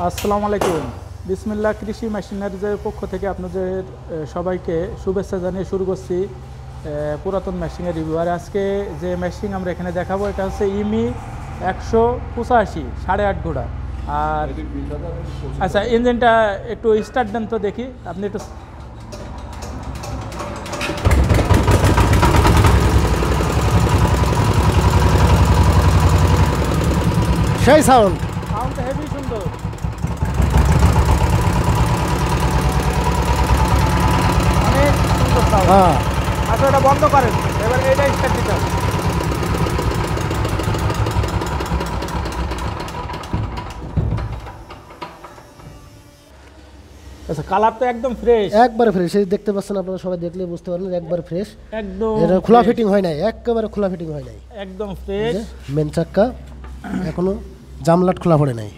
আসসালামু আলাইকুম। বিসমিল্লাহ কৃষি মেশিনারিজের পক্ষ থেকে আপনাদের সবাইকে শুভেচ্ছা জানিয়ে শুরু করছি পুরাতন মেশিনের রিভিউ। আর আজকে যে মেশিন আমরা এখানে দেখাবো এটা হচ্ছে ইমি 185 8.5 ঘোড়া। আর আচ্ছা, ইঞ্জিনটা একটু স্টার্ট দেন তো দেখি, আপনি একটু। সেই সাউন্ড হেভি সুন্দর। অনেক সুন্দর সাউন্ড। আচ্ছা, এটা বন্ধ করেন, এবার এটা স্টার্ট দিতে হবে। আচ্ছা, কালার তো একদম ফ্রেশ, একবারে ফ্রেশ। এই দেখতে পাচ্ছেন আপনারা, সবাই দেখলে বুঝতে পারবেন একবার ফ্রেশ। একদম এটা খোলা ফিটিং হয় নাই, একেবারে খোলা ফিটিং হয় নাই, একদম ফ্রেশ। মেন চাক্কা এখনো জামলাট খোলা পড়ে নাই,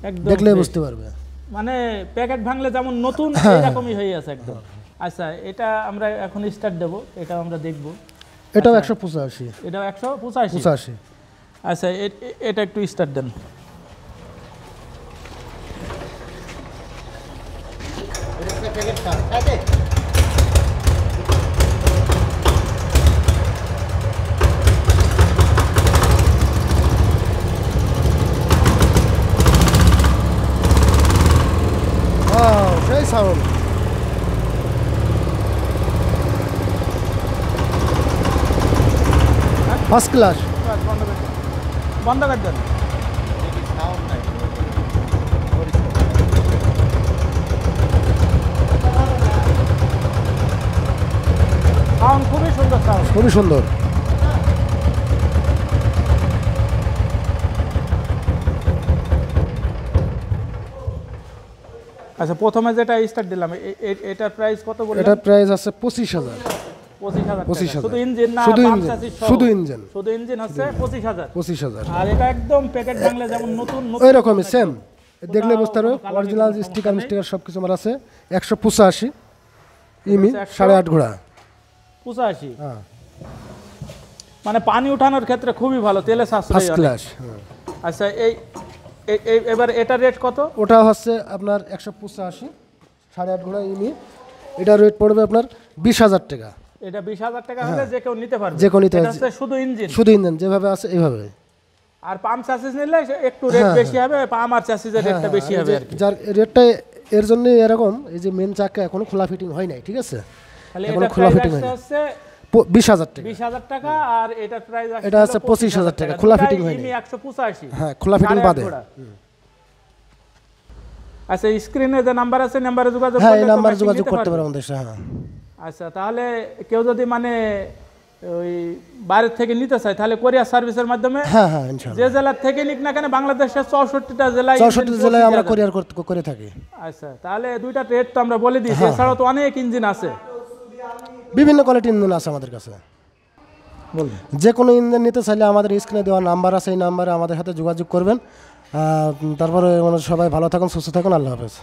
একদম দেখলে বুঝতে পারবে। মানে প্যাকেট ভাঙলে যেমন নতুন এরকমই হয়ে আছে একদম। আচ্ছা, এটা আমরা এখন স্টার্ট দেব, এটা আমরা দেখব। এটাও 185, এটাও 185। আচ্ছা, এটা একটু স্টার্ট দেন। সেই সাউন্ড ফার্স্ট ক্লাস। বন্ধ করে দেন। সাউন্ড খুবই সুন্দর, সাউন্ড খুবই সুন্দর। আচ্ছা, প্রথমে যেটা স্টার্ট দিলাম এটার প্রাইস কত বললেন? এটার প্রাইস আছে 25,000। 25,000 শুধু ইঞ্জিন না? শুধু ইঞ্জিন হচ্ছে 25,000। 25,000। আর এটা একদম প্যাকেট ভাঙলে যেমন নতুন ওই রকমই সেম, দেখলে বুঝতে পারবে। অরিজিনাল স্টিকার সব কিছু আমার আছে। 185 ইমি 8.5 ঘোড়া। 85। মানে পানি উঠানোর ক্ষেত্রে খুবই ভালো, তেলে সাশ্রয়। First class. আচ্ছা, এবার এটা রেট কত? ওটা হচ্ছে আপনার 185 8.5 ঘোড়া ইমি। এটা রেট পড়বে আপনার 20,000 টাকা। এটা 20,000 টাকা হলে যে কেউ নিতে পারবে। যে কেউ নিতে পারবে। এটা শুধু ইঞ্জিন, যেভাবে আছে এইভাবে। আর পাম্প চাসিস নিলে একটু রেট বেশি হবে, পাম্প আর চাসিসের রেটটা বেশি হবে আর কি। যার রেটটা এর জন্য এরকম, এই যে মেন চাকা এখনো খোলা ফিটিং হয় নাই, ঠিক আছে? তাহলে এটা খোলা ফিটিং হচ্ছে 20,000 টাকা। 20,000 টাকা। আর এটার প্রাইস এটা আছে 25,000 টাকা, খোলা ফিটিং হয় নাই। 185। হ্যাঁ, খোলা ফিটিং বাদে। আচ্ছা, স্ক্রিনে যে নাম্বার আছে, নাম্বারে যোগাযোগ করলে এই নাম্বারে যোগাযোগ করতে পারবে আমাদের সাথে। হ্যাঁ। আচ্ছা, তাহলে কেউ যদি মানে ওই বাইরে থেকে নিতে চায় তাহলে কোরিয়ার সার্ভিসের মাধ্যমে, হ্যাঁ হ্যাঁ ইনশাআল্লাহ, যে জেলা থেকে নিক না কেন, বাংলাদেশের 64টা জেলায়, 64 জেলায় আমরা কোরিয়ার করে থাকি। আচ্ছা, তাহলে দুইটা রেট তো আমরা বলে দিয়েছি। এছাড়াও তো অনেক ইঞ্জিন আছে, বিভিন্ন কোয়ালিটির ইঞ্জিন আছে আমাদের কাছে। যে কোনো ইঞ্জিন নিতে চাইলে আমাদের স্ক্রিনে দেওয়া নাম্বার আছে, এই নাম্বারে আমাদের সাথে যোগাযোগ করবেন। তারপরে সবাই ভালো থাকুন, সুস্থ থাকুন। আল্লাহ হাফেজ।